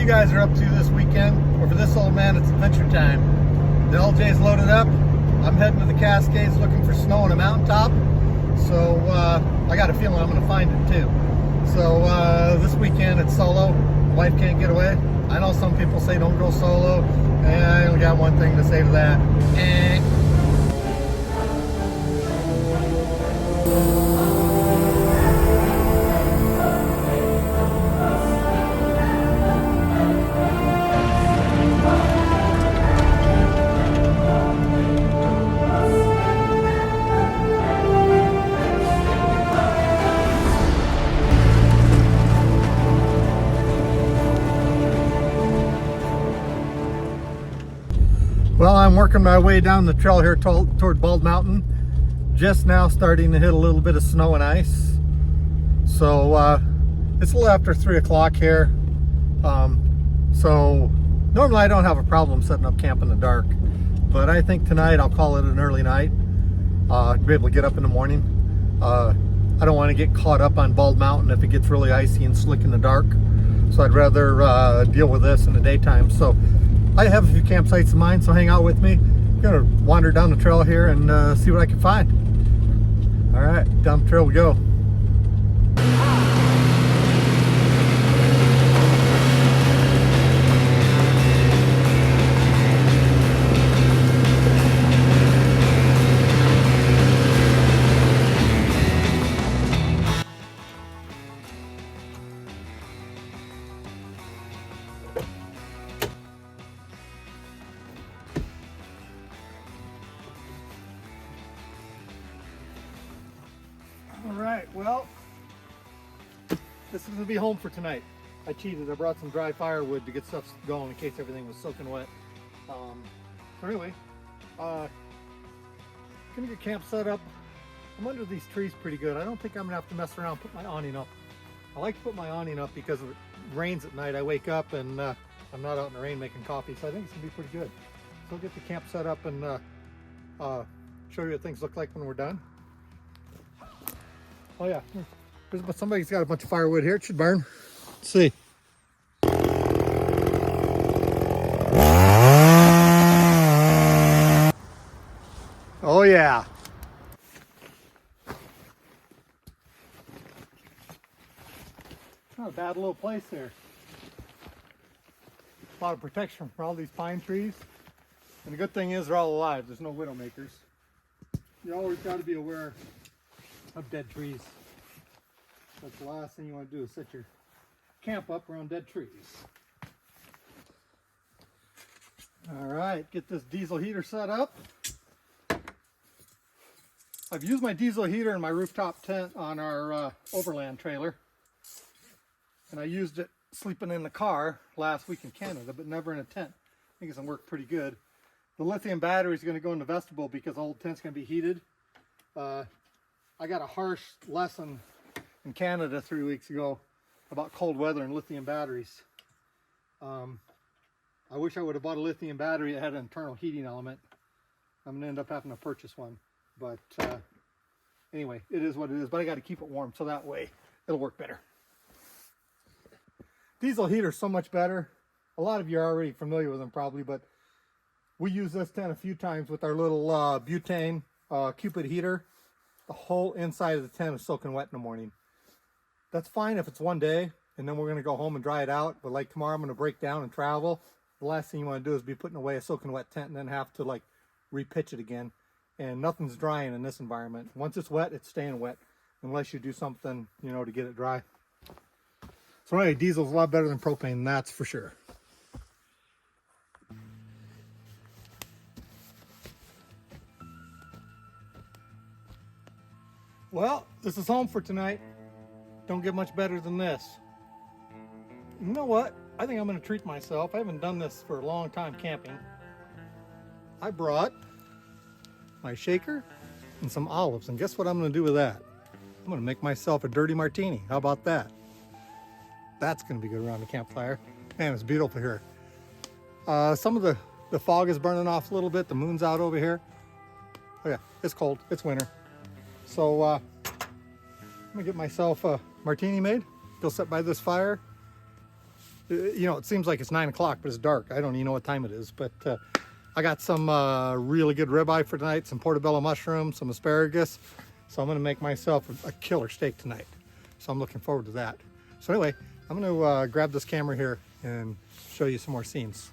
guys are up to this weekend, or for this old man, it's adventure time. The LJ's loaded up. I'm heading to the Cascades looking for snow on a mountaintop. So I got a feeling I'm going to find it too. So this weekend it's solo. Wife can't get away. I know some people say don't go solo, and I only got one thing to say to that. Well, I'm working my way down the trail here toward Bald Mountain. Just now starting to hit a little bit of snow and ice. So it's a little after 3 o'clock here. So normally I don't have a problem setting up camp in the dark, but I think tonight I'll call it an early night. To be able to get up in the morning. I don't want to get caught up on Bald Mountain if it gets really icy and slick in the dark. So I'd rather deal with this in the daytime. So I have a few campsites in mind, so hang out with me. I'm gonna wander down the trail here and see what I can find. All right, down the trail we go. Alright, well, this is going to be home for tonight. I cheated. I brought some dry firewood to get stuff going in case everything was soaking wet. So anyway, going to get camp set up. I'm under these trees pretty good. I don't think I'm going to have to mess around and put my awning up. I like to put my awning up because if it rains at night, I wake up and I'm not out in the rain making coffee, so I think it's going to be pretty good. So I'll get the camp set up and show you what things look like when we're done. Oh yeah, somebody's got a bunch of firewood here. It should burn. Let's see. Oh yeah. Not a bad little place there. A lot of protection for all these pine trees. And the good thing is they're all alive. There's no widowmakers. You always got to be aware of dead trees. That's the last thing you want to do is set your camp up around dead trees. All right, get this diesel heater set up. I've used my diesel heater in my rooftop tent on our Overland trailer. And I used it sleeping in the car last week in Canada, but never in a tent. I think it's going to work pretty good. The lithium battery is going to go in the vestibule because the whole tent's going to be heated. I got a harsh lesson in Canada 3 weeks ago about cold weather and lithium batteries. I wish I would have bought a lithium battery that had an internal heating element. I'm going to end up having to purchase one. But anyway, it is what it is. But I got to keep it warm so that way it'll work better. Diesel heater is so much better. A lot of you are already familiar with them probably, but we use this tent a few times with our little butane Cupid heater. The whole inside of the tent is soaking wet in the morning. That's fine if it's one day and then we're going to go home and dry it out. But like tomorrow I'm going to break down and travel. The last thing you want to do is be putting away a soaking wet tent and then have to like repitch it again. And nothing's drying in this environment. Once it's wet, it's staying wet unless you do something, you know, to get it dry. So anyway, diesel's a lot better than propane, that's for sure. Well, this is home for tonight. Don't get much better than this. You know what? I think I'm going to treat myself. I haven't done this for a long time camping. I brought my shaker and some olives, and guess what I'm going to do with that? I'm going to make myself a dirty martini. How about that? That's going to be good around the campfire. Man, it's beautiful here. Some of the fog is burning off a little bit. The moon's out over here. Oh yeah, it's cold. It's winter. So I'm gonna get myself a martini made. Go sit by this fire. You know, it seems like it's 9 o'clock, but it's dark. I don't even know what time it is. But I got some really good ribeye for tonight, some portobello mushrooms, some asparagus. So I'm going to make myself a killer steak tonight. So I'm looking forward to that. So anyway, I'm going to grab this camera here and show you some more scenes.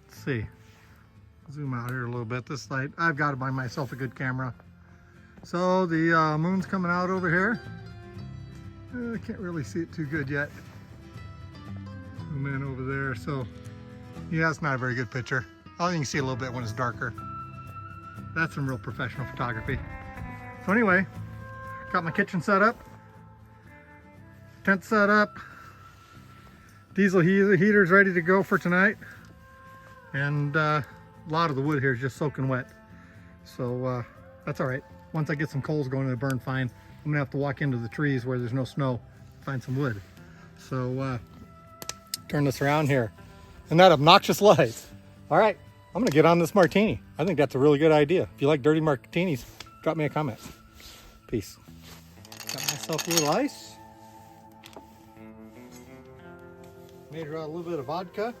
Let's see. Zoom out here a little bit. This light, I've got to buy myself a good camera. So the moon's coming out over here. I can't really see it too good yet. Zoom in over there. So yeah, it's not a very good picture. Oh, you can see a little bit when it's darker. That's some real professional photography. So anyway, got my kitchen set up, tent set up, diesel heater's ready to go for tonight, and a lot of the wood here is just soaking wet. So that's all right. Once I get some coals going, it'll burn fine. I'm gonna have to walk into the trees where there's no snow, find some wood. So turn this around here. And that obnoxious light. All right, I'm gonna get on this martini. I think that's a really good idea. If you like dirty martinis, drop me a comment. Peace. Got myself a little ice. Made her out a little bit of vodka.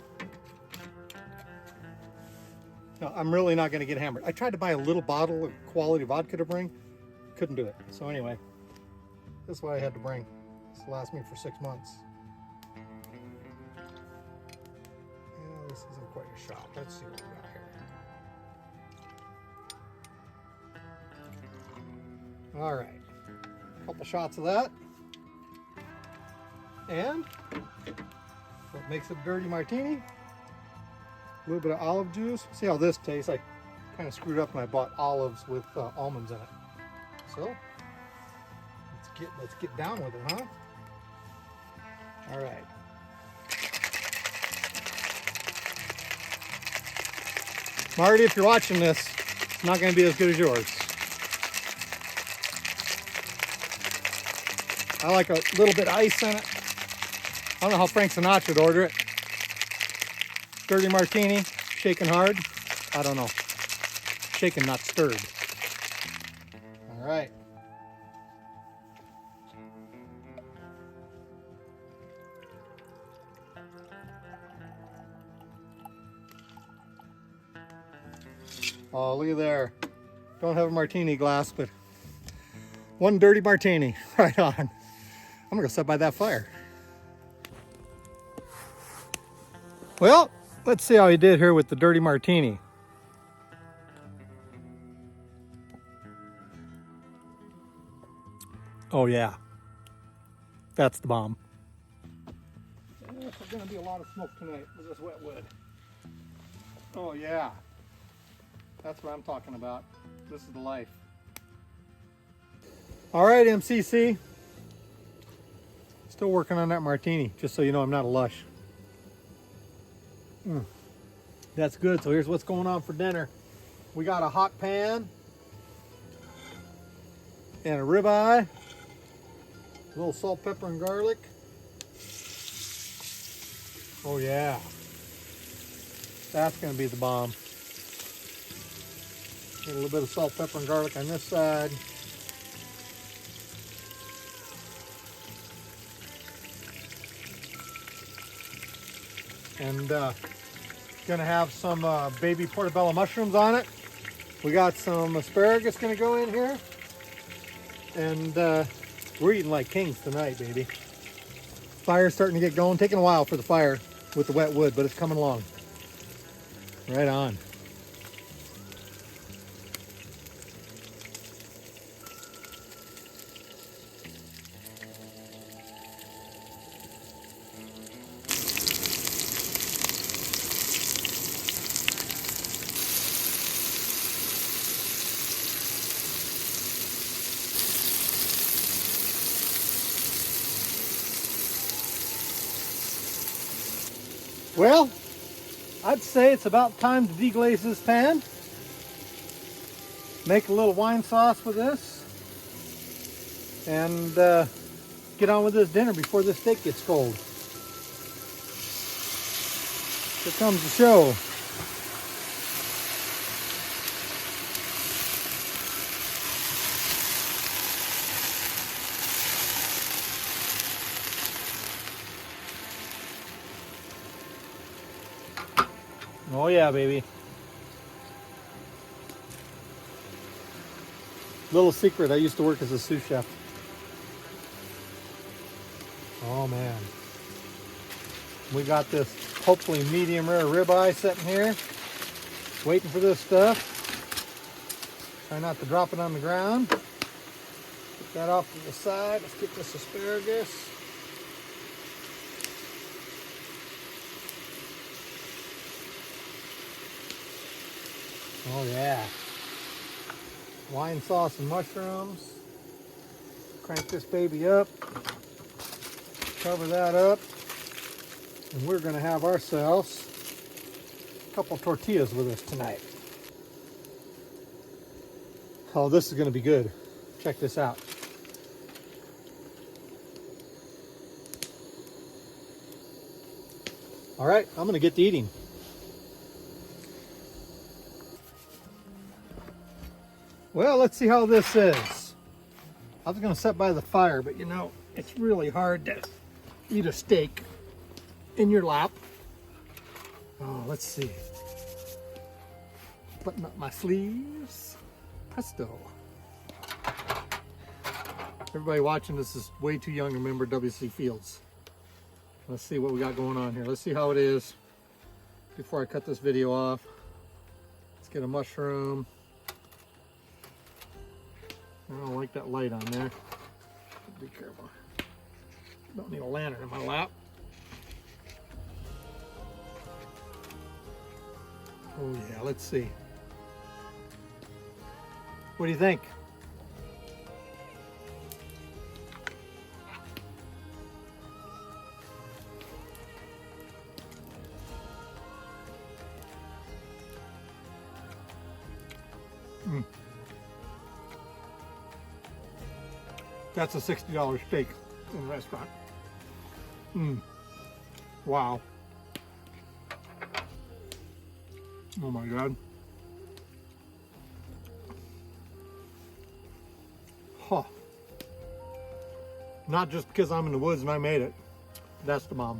No, I'm really not gonna get hammered. I tried to buy a little bottle of quality vodka to bring. Couldn't do it. So anyway, this is what I had to bring. This will last me for 6 months. This isn't quite a shot. Let's see what we got here. All right, a couple shots of that. And what makes it a dirty martini? A little bit of olive juice. See how this tastes? I kind of screwed up when I bought olives with almonds in it. So let's get down with it, huh? All right. Marty, if you're watching this, it's not going to be as good as yours. I like a little bit of ice in it. I don't know how Frank Sinatra would order it. Dirty martini, shaken hard. I don't know. Shaken, not stirred. All right. Oh, look at there. Don't have a martini glass, but one dirty martini. Right on. I'm gonna go sit by that fire. Well, let's see how he did here with the dirty martini. Oh yeah, that's the bomb. There's gonna be a lot of smoke tonight with this wet wood. Oh yeah. That's what I'm talking about. This is the life. All right, MCC. Still working on that martini, just so you know I'm not a lush. That's good. So here's what's going on for dinner. We got a hot pan and a ribeye, a little salt, pepper, and garlic. Oh yeah. That's gonna be the bomb. Get a little bit of salt, pepper, and garlic on this side. And gonna have some baby portobello mushrooms on it. We got some asparagus gonna go in here. And we're eating like kings tonight, baby. Fire's starting to get going. Taking a while for the fire with the wet wood, but it's coming along. Right on. Well, I'd say it's about time to deglaze this pan. Make a little wine sauce with this. And get on with this dinner before this steak gets cold. Here comes the show. Oh yeah, baby. Little secret, I used to work as a sous chef. Oh man. We got this hopefully medium rare ribeye sitting here, waiting for this stuff. Try not to drop it on the ground. Put that off to the side. Let's get this asparagus. Oh yeah. Wine sauce and mushrooms. Crank this baby up. Cover that up. And we're going to have ourselves a couple tortillas with us tonight. Oh, this is going to be good. Check this out. All right, I'm going to get to eating. Well, let's see how this is. I was going to sit by the fire, but you know, it's really hard to eat a steak in your lap. Oh, let's see. Button up my sleeves. Presto. Everybody watching this is way too young to remember W.C. Fields. Let's see what we got going on here. Let's see how it is before I cut this video off. Let's get a mushroom. I don't like that light on there. Be careful. Don't need a lantern in my lap. Oh yeah, let's see. What do you think? That's a $60 steak in a restaurant. Wow. Oh my God. Huh. Not just because I'm in the woods and I made it. That's the bomb.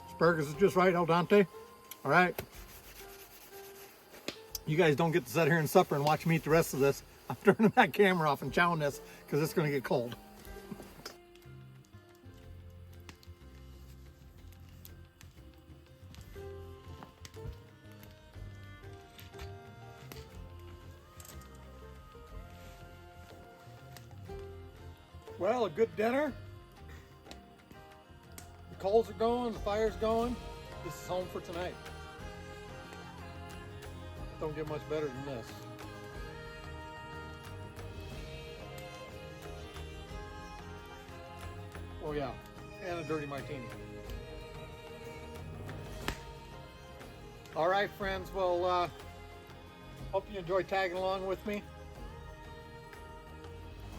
Asparagus is just right, al dente. All right. You guys don't get to sit here and supper and watch me eat the rest of this. I'm turning that camera off and chowing this because it's going to get cold. Well, a good dinner. The coals are going, the fire's going. This is home for tonight. Don't get much better than this. Oh yeah, and a dirty martini. All right, friends. Well, hope you enjoy tagging along with me.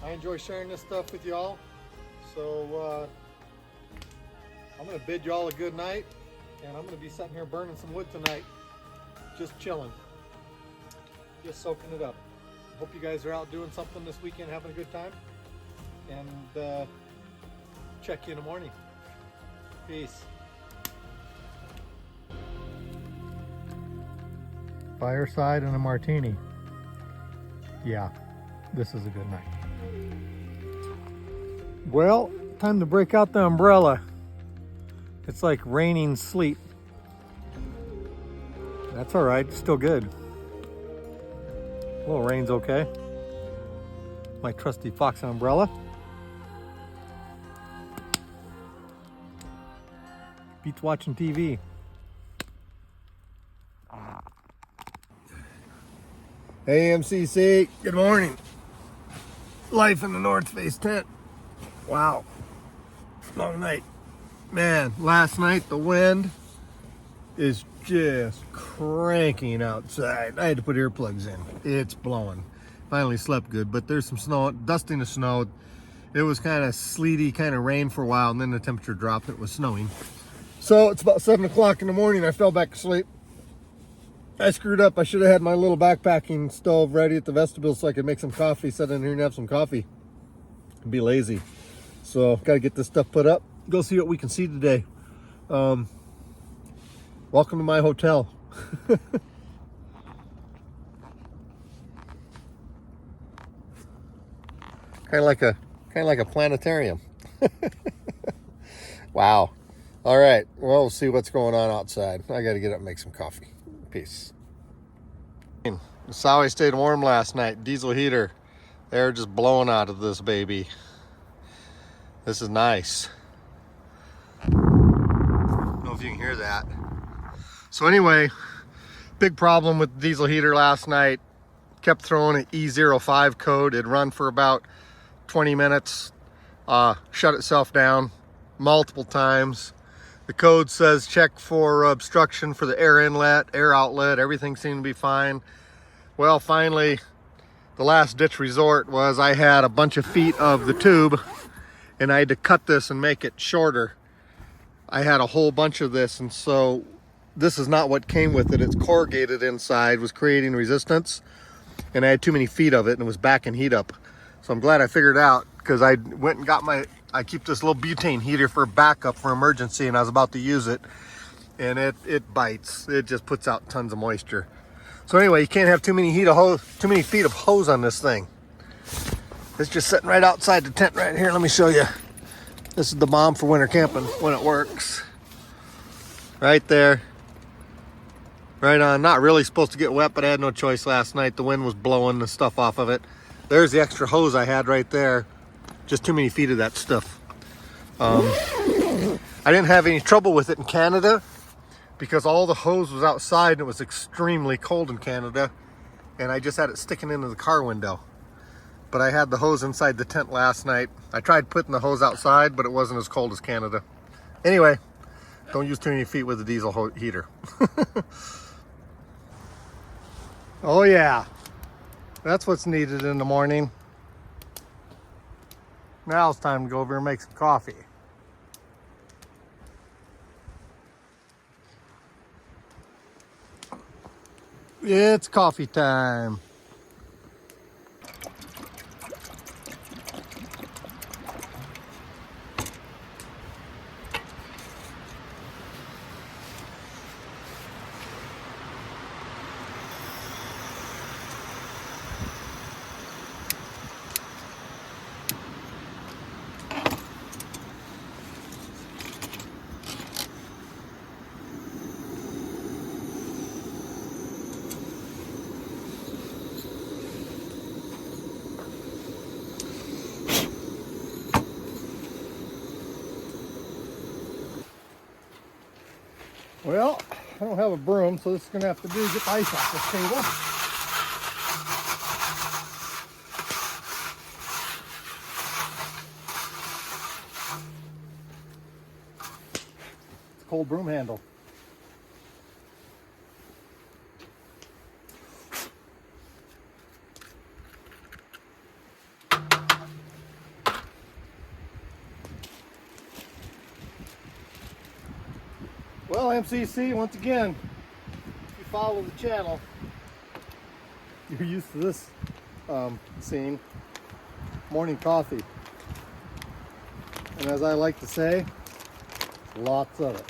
I enjoy sharing this stuff with y'all. So I'm gonna bid y'all a good night, and I'm gonna be sitting here burning some wood tonight, just chilling, just soaking it up. Hope you guys are out doing something this weekend, having a good time, and check you in the morning. Peace. Fireside and a martini. Yeah, this is a good night. Well, time to break out the umbrella. It's like raining sleet. That's all right, still good. A little rain's okay. My trusty Fox umbrella. Beats watching TV. AMCC, good morning. Life in the North Face tent. Wow, long night. Man, last night the wind is just cranking outside. I had to put earplugs in. It's blowing. Finally slept good, but there's some snow, dusting of snow. It was kind of sleety, kind of rain for a while, and then the temperature dropped. It was snowing. So it's about 7 o'clock in the morning. I fell back asleep. I screwed up. I should have had my little backpacking stove ready at the vestibule so I could make some coffee, sit in here and have some coffee. Be lazy. So got to get this stuff put up. Go see what we can see today. Welcome to my hotel. Kind of like a planetarium. Wow. All right. Well, we'll see what's going on outside. I got to get up and make some coffee. Peace. The Sowie stayed warm last night. Diesel heater. They're just blowing out of this baby. This is nice. I don't know if you can hear that. So anyway, big problem with the diesel heater last night. Kept throwing an E05 code. It'd run for about 20 minutes. Shut itself down multiple times. The code says check for obstruction for the air inlet, air outlet. Everything seemed to be fine. Well, finally, the last ditch resort was I had a bunch of feet of the tube and I had to cut this and make it shorter. I had a whole bunch of this, and so this is not what came with it. It's corrugated inside, was creating resistance, and I had too many feet of it and it was backing heat up. So I'm glad I figured it out, because I went and got I keep this little butane heater for backup for emergency, and I was about to use it, and it bites. It just puts out tons of moisture. So anyway, you can't have too many feet of hose on this thing. It's just sitting right outside the tent right here. Let me show you. This is the bomb for winter camping when it works. Right there. Right on. Not really supposed to get wet, but I had no choice last night. The wind was blowing the stuff off of it. There's the extra hose I had right there. Just too many feet of that stuff. I didn't have any trouble with it in Canada because all the hose was outside and it was extremely cold in Canada, and I just had it sticking into the car window. But I had the hose inside the tent last night. I tried putting the hose outside, but it wasn't as cold as Canada. Anyway, don't use too many feet with a diesel heater. Oh yeah, that's what's needed in the morning. Now it's time to go over and make some coffee. It's coffee time. Well, I don't have a broom, so this is going to have to do, get the ice off this table. It's a cold broom handle. Well, MCC, once again, if you follow the channel, you're used to this scene, morning coffee. And as I like to say, lots of it.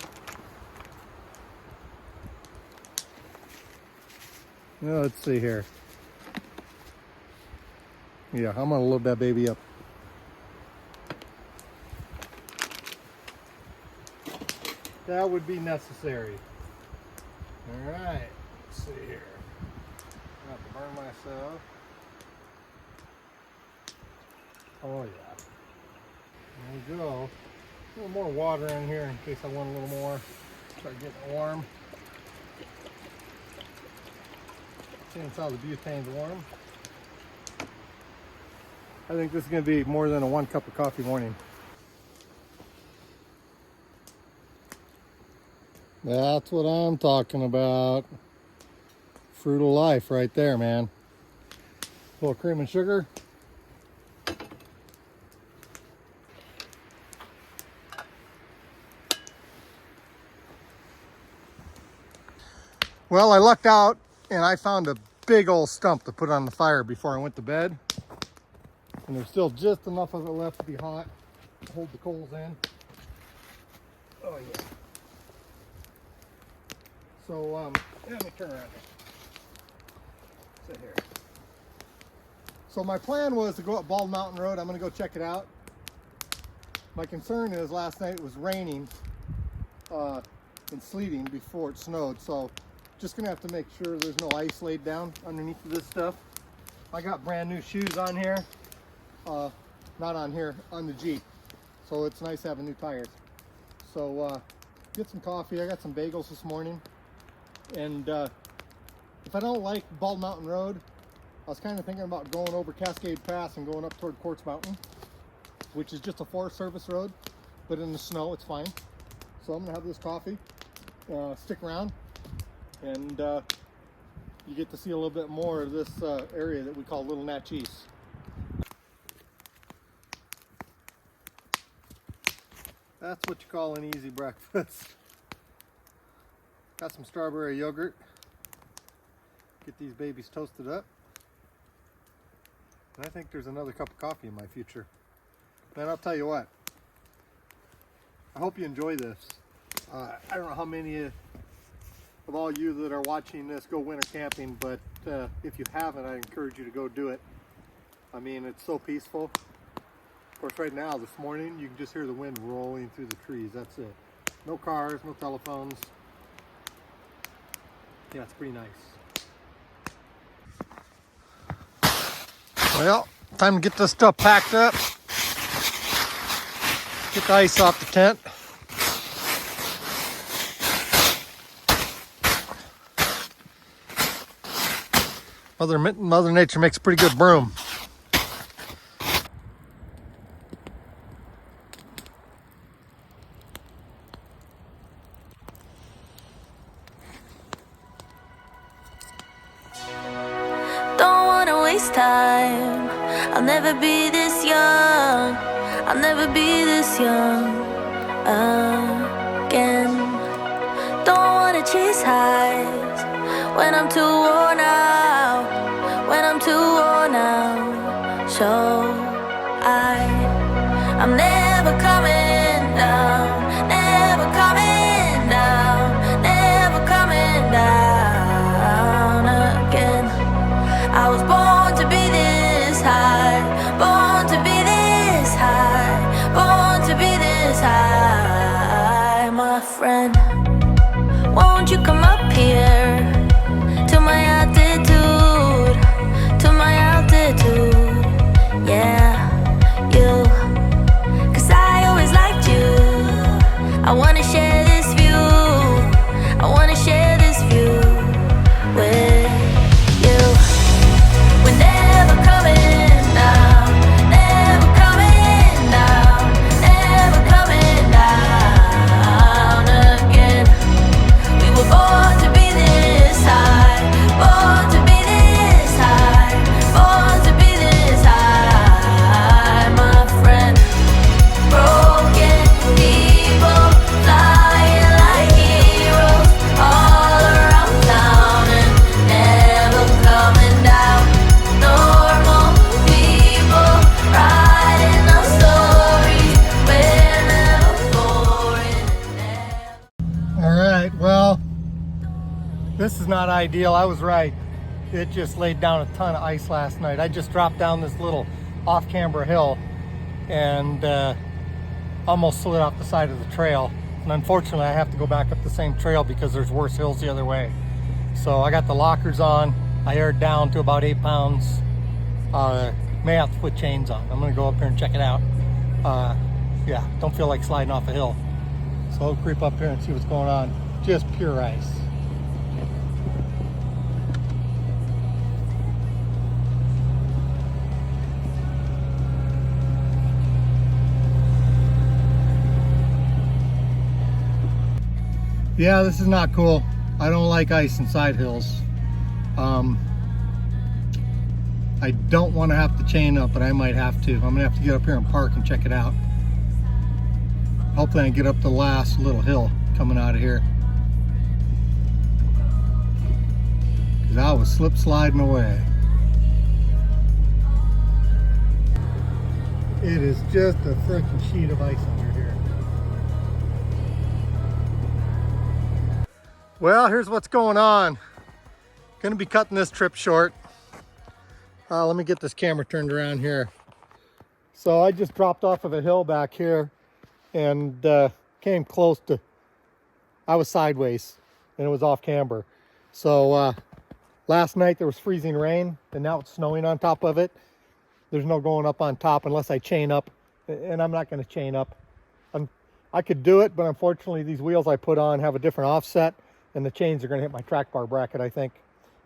Now, let's see here. Yeah, I'm gonna load that baby up. That would be necessary. All right, let's see here. I have to burn myself. Oh yeah. There we go. A little more water in here in case I want a little more. Start getting warm. Seeing how the butane's warm. I think this is going to be more than a 1 cup of coffee morning. That's what I'm talking about. Fruit of life right there, man. A little cream and sugar. Well, I lucked out and I found a big old stump to put on the fire before I went to bed. And there's still just enough of it left to be hot to hold the coals in. Oh yeah. So let me turn around here. Sit here. So my plan was to go up Bald Mountain Road. I'm going to go check it out. My concern is last night it was raining and sleeting before it snowed, so just going to have to make sure there's no ice laid down underneath of this stuff. I got brand new shoes on here. Not on here, on the Jeep. So it's nice having new tires. So get some coffee. I got some bagels this morning. And if I don't like Bald Mountain Road, I was kind of thinking about going over Cascade Pass and going up toward Quartz Mountain, which is just a Forest Service road, but in the snow it's fine. So I'm gonna have this coffee, stick around, and you get to see a little bit more of this area that we call Little Natchez. That's what you call an easy breakfast. Got some strawberry yogurt. Get these babies toasted up. And I think there's another cup of coffee in my future. Man, I'll tell you what. I hope you enjoy this. I don't know how many of all you that are watching this go winter camping, but if you haven't, I encourage you to go do it. I mean, it's so peaceful. Of course, right now, this morning, you can just hear the wind rolling through the trees. That's it. No cars, no telephones. Yeah, it's pretty nice. Well, time to get this stuff packed up. Get the ice off the tent. Mother Nature makes a pretty good broom. Don't wanna waste time. I'll never be this young. I'll never be this young again. Don't wanna chase highs when I'm too worn out. When I'm too worn out. So I'm never coming down. Never coming down. Never coming down again. I was born to be this high, born to be this high, born to be this high, my friend. Won't you come up here to my altitude, to my altitude, yeah, you, 'cause I always liked you. I wanna share this view, I wanna share this view with you. We're never coming down, never coming down, never coming down again. We were born to be this high, born to be this high, born to be this high, my friend. Broken people flying like heroes all around town and never coming down. Normal people writing our stories, we're never foreign. All right, well, this is not ideal. I was right. It just laid down a ton of ice last night. I just dropped down this little off-camber hill and almost slid off the side of the trail. And unfortunately, I have to go back up the same trail because there's worse hills the other way. So I got the lockers on. I aired down to about 8 pounds. May have to put chains on. I'm gonna go up here and check it out. Yeah, don't feel like sliding off a hill. So I'll creep up here and see what's going on. Just pure ice. Yeah, this is not cool. I don't like ice inside hills. I don't want to have to chain up, but I might have to. I'm gonna have to get up here and park and check it out. Hopefully I can get up the last little hill coming out of here. 'Cause I was slip sliding away. It is just a freaking sheet of ice under here. Well, here's what's going on. Gonna be cutting this trip short. Let me get this camera turned around here. So I just dropped off of a hill back here and came close to, I was sideways and it was off camber. So last night there was freezing rain and now it's snowing on top of it. There's no going up on top unless I chain up, and I'm not going to chain up. I could do it, but unfortunately these wheels I put on have a different offset and the chains are going to hit my track bar bracket, I think.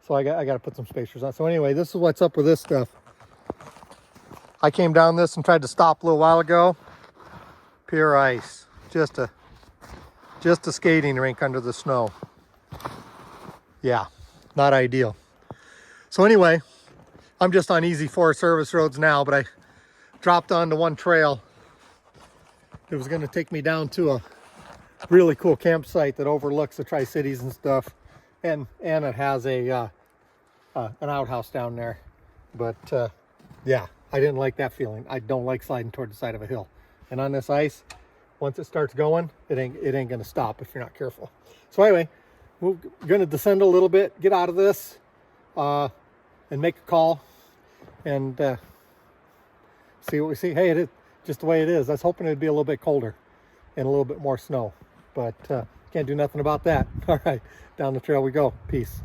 So I got to put some spacers on. So anyway, this is what's up with this stuff. I came down this and tried to stop a little while ago. Pure ice. Just a skating rink under the snow. Yeah, not ideal. So anyway, I'm just on easy 4 service roads now, but I dropped onto one trail. It was going to take me down to a really cool campsite that overlooks the Tri-Cities and stuff, and it has a an outhouse down there. But yeah, I didn't like that feeling. I don't like sliding toward the side of a hill, and on this ice, once it starts going, it ain't going to stop if you're not careful. So anyway, we're going to descend a little bit, get out of this, and make a call, and see what we see. Hey, it is just the way it is. I was hoping it'd be a little bit colder and a little bit more snow, but can't do nothing about that. All right, down the trail we go. Peace.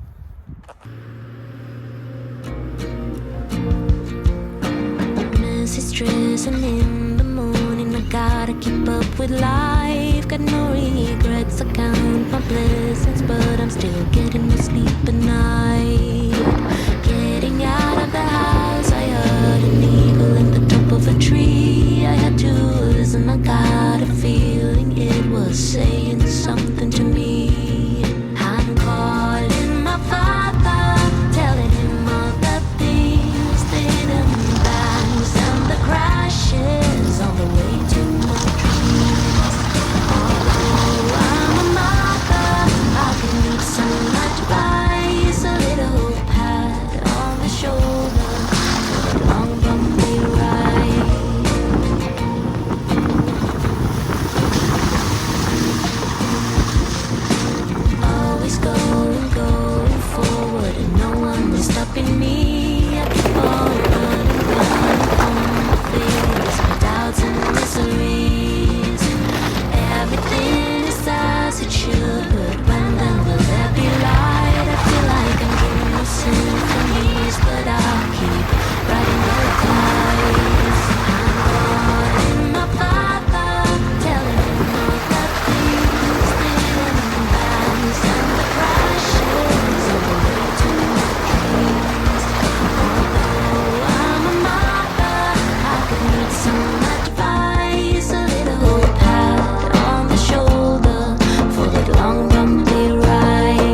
Messy stressing in the morning, I gotta keep up with life. Got no regrets, I count my blessings, but I'm still getting no sleep at night. Getting out of the house, I heard an eagle in the top of a tree. I had to listen, I got a feeling it was saying something to me. I'm calling my father, telling him all the things that I'm bangs and the crashes on the way to my dreams. Although I'm a mother, I can need some advice, a little pat on the shoulder for the long bumpy ride. Always going forward, and no one is stopping me. I keep on running my fears, my doubts and miseries. Everything is as it should, but when then will there be light? I feel like I'm giving symphonies, but I'll keep riding the clouds. I'm calling my father, telling him all the things that I'm bangs and the crashes on the way to my dreams. Although I'm a mother, I could need some advice, a little pat on the shoulder for that long bumpy ride.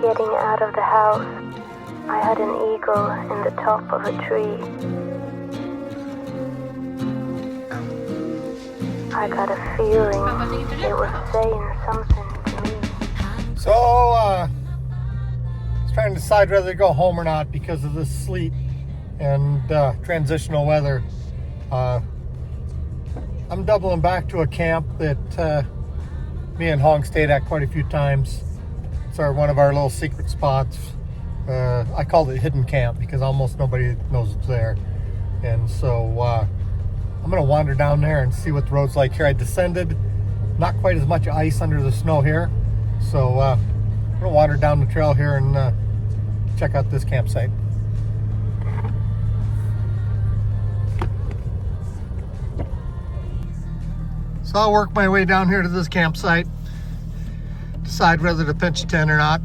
Getting out of the house, I had an eagle in the top of a tree. I got a feeling it was saying something to me. So I was trying to decide whether to go home or not because of this sleet and transitional weather. I'm doubling back to a camp that me and Hong stayed at quite a few times. It's one of our little secret spots. I called it hidden camp because almost nobody knows it's there. And so I'm gonna wander down there and see what the road's like here. I descended, not quite as much ice under the snow here. So I'm gonna wander down the trail here and check out this campsite. So I'll work my way down here to this campsite, decide whether to pitch a tent or not,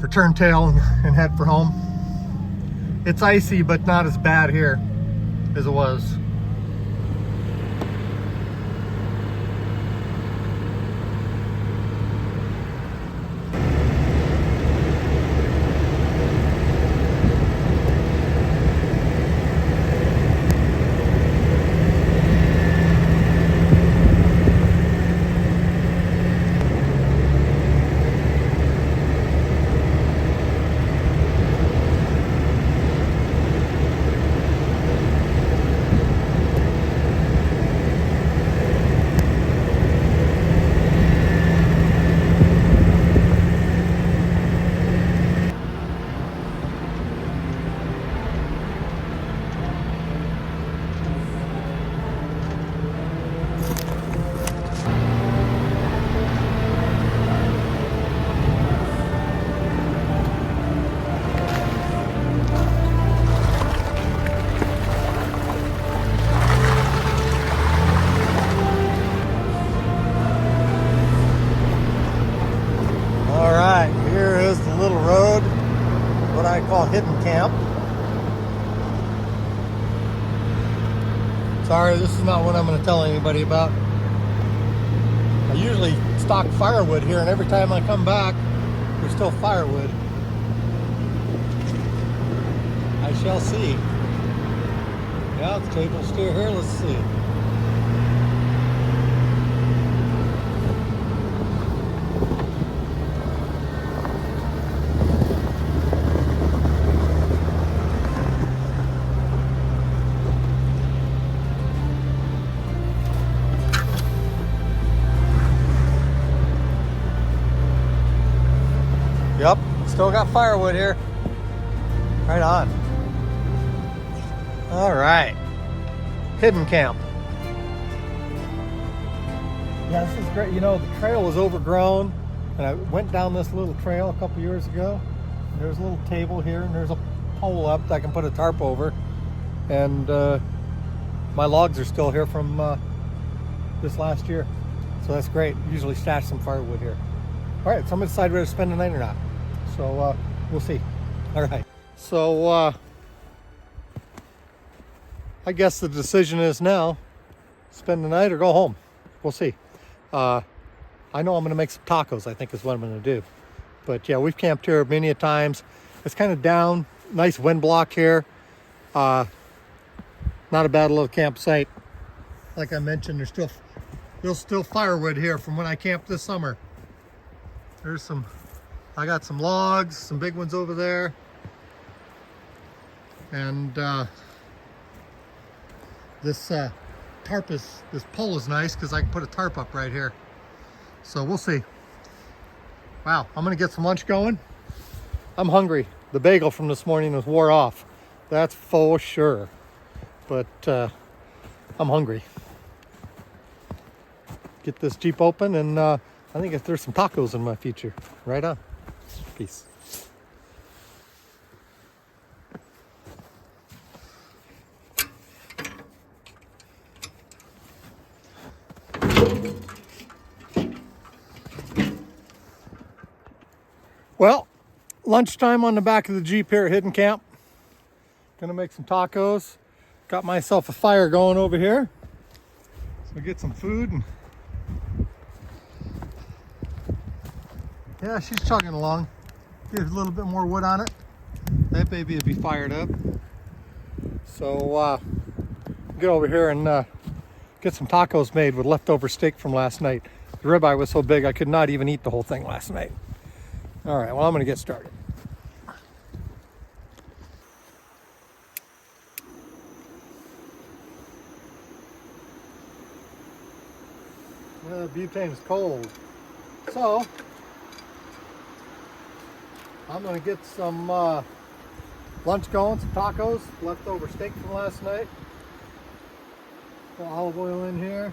or turn tail and head for home. It's icy, but not as bad here as it was. All right, here is the little road, what I call hidden camp. Sorry, this is not what I'm going to tell anybody about. I usually stock firewood here, and every time I come back, there's still firewood. I shall see. Yeah, the table steer here, let's see. Yep, still got firewood here. Right on. All right, hidden camp. Yeah, this is great. You know, the trail was overgrown, and I went down this little trail a couple years ago. And there's a little table here, and there's a pole up that I can put a tarp over. And my logs are still here from this last year, so that's great. Usually stash some firewood here. All right, so I'm gonna decide whether to spend the night or not. So we'll see. All right. So I guess the decision is now, spend the night or go home. We'll see. I know I'm gonna make some tacos, I think is what I'm gonna do. But yeah, we've camped here many a times. It's kind of down, nice wind block here. Not a bad little campsite. Like I mentioned, there's still firewood here from when I camped this summer. I got some logs, some big ones over there. And this pole is nice because I can put a tarp up right here. So we'll see. Wow, I'm gonna get some lunch going. I'm hungry. The bagel from this morning was wore off. That's for sure. But I'm hungry. Get this Jeep open, and I think if there's some tacos in my future. Right on. Peace. Well, lunchtime on the back of the Jeep here at Hidden Camp. Gonna make some tacos. Got myself a fire going over here. So get some food. And yeah, she's chugging along. Get a little bit more wood on it. That baby would be fired up. So get over here and get some tacos made with leftover steak from last night. The ribeye was so big I could not even eat the whole thing last night. All right, well, I'm gonna get started. Butane is cold. So I'm gonna get some lunch going, some tacos, leftover steak from last night. Put olive oil in here.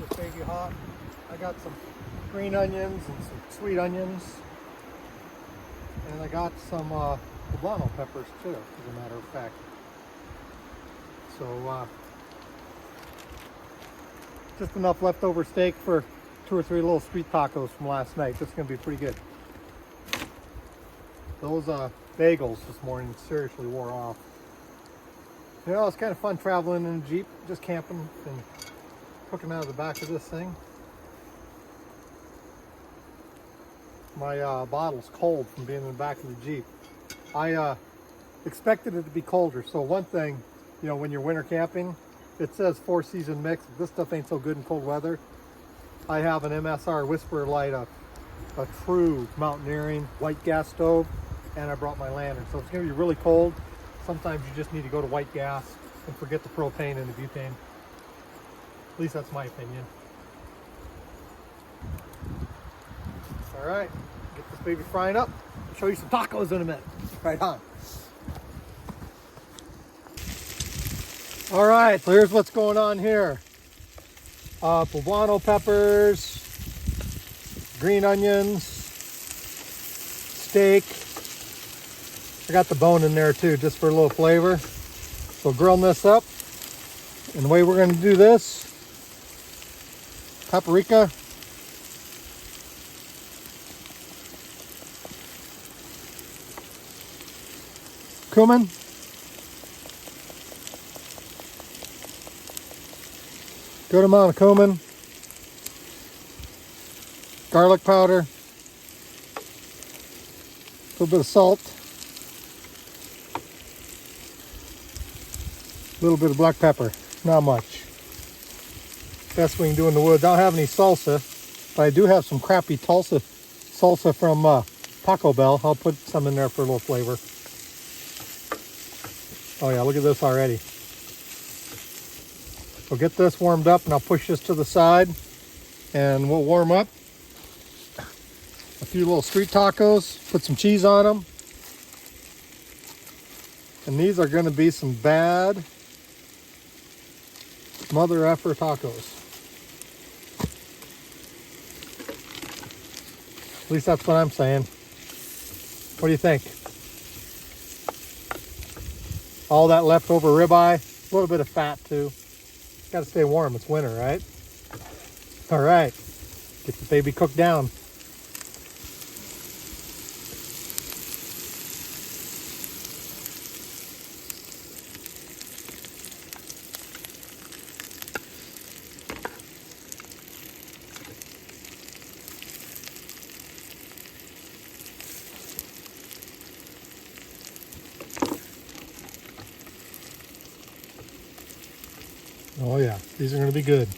This baby hot. I got some green onions and some sweet onions. And I got some poblano peppers too, as a matter of fact. So just enough leftover steak for 2 or 3 little street tacos from last night. This is gonna be pretty good. Those bagels this morning seriously wore off. You know, it's kind of fun traveling in a Jeep, just camping and cooking out of the back of this thing. My bottle's cold from being in the back of the Jeep. I expected it to be colder. So one thing, you know, when you're winter camping, it says 4-season mix. This stuff ain't so good in cold weather. I have an MSR Whisperer Light, a true mountaineering white gas stove, and I brought my lantern. So it's gonna be really cold. Sometimes you just need to go to white gas and forget the propane and the butane. At least that's my opinion. All right, get this baby frying up. I'll show you some tacos in a minute. Right on. All right, so here's what's going on here. Poblano peppers, green onions, steak. I got the bone in there too, just for a little flavor. So grilling this up. And the way we're gonna do this, paprika, cumin. Good amount of cumin. Garlic powder. A little bit of salt. A little bit of black pepper. Not much. Best we can do in the woods. I don't have any salsa, but I do have some crappy salsa from Taco Bell. I'll put some in there for a little flavor. Oh yeah, look at this already. We'll get this warmed up and I'll push this to the side and we'll warm up a few little street tacos, put some cheese on them. And these are going to be some bad mother effer tacos. At least that's what I'm saying. What do you think? All that leftover ribeye, a little bit of fat too. Got to stay warm, it's winter, right? All right, get the baby cooked down. Oh yeah, these are going to be good.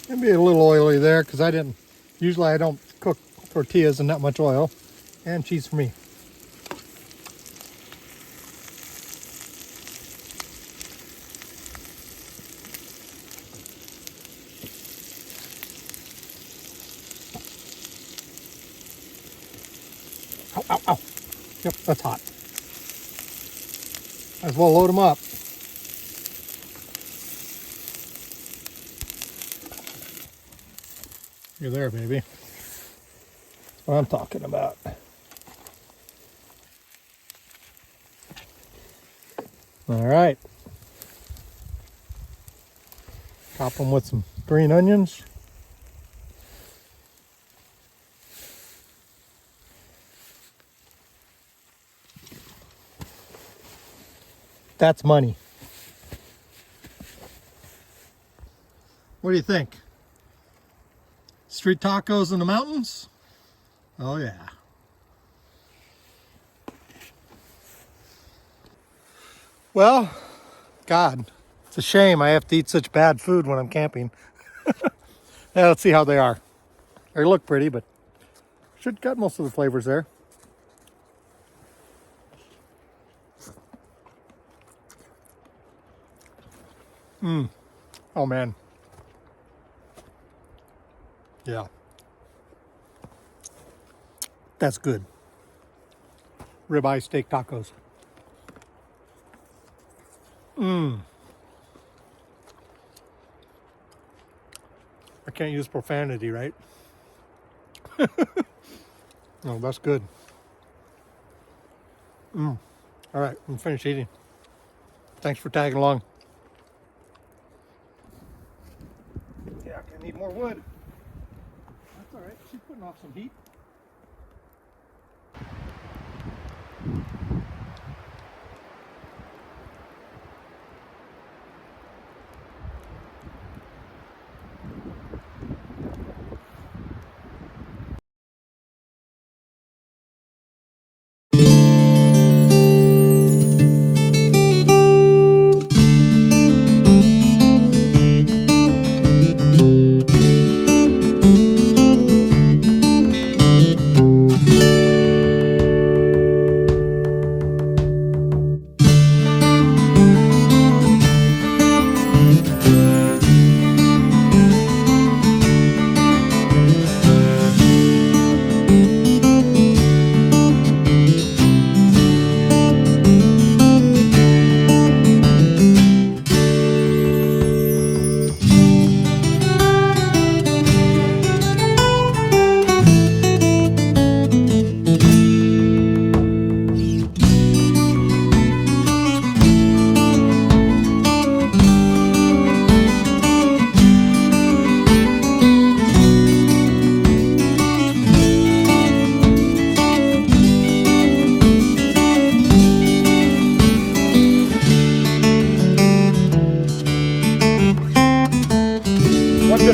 Maybe a little oily there because usually I don't cook tortillas in that much oil. And cheese for me. Ow, ow, ow. Yep, that's hot. Might as well load them up. You're there, baby. That's what I'm talking about. All right. Top them with some green onions. That's money. What do you think? Street tacos in the mountains? Oh yeah. Well, God, it's a shame I have to eat such bad food when I'm camping. Yeah, let's see how they are. They look pretty, but should got most of the flavors there. Oh man. Yeah. That's good. Ribeye steak tacos. I can't use profanity, right? No, that's good. All right, I'm finished eating. Thanks for tagging along. Yeah, I need more wood. That's all right. She's putting off some heat.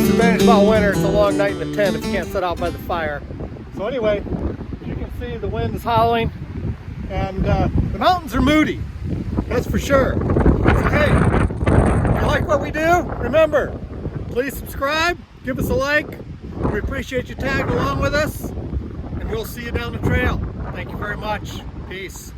disadvantage about winter. It's a long night in the tent if you can't sit out by the fire. So anyway, as you can see, the wind is howling, and the mountains are moody. That's for sure. So hey, if you like what we do, remember, please subscribe, give us a like. We appreciate you tagging along with us, and we'll see you down the trail. Thank you very much. Peace.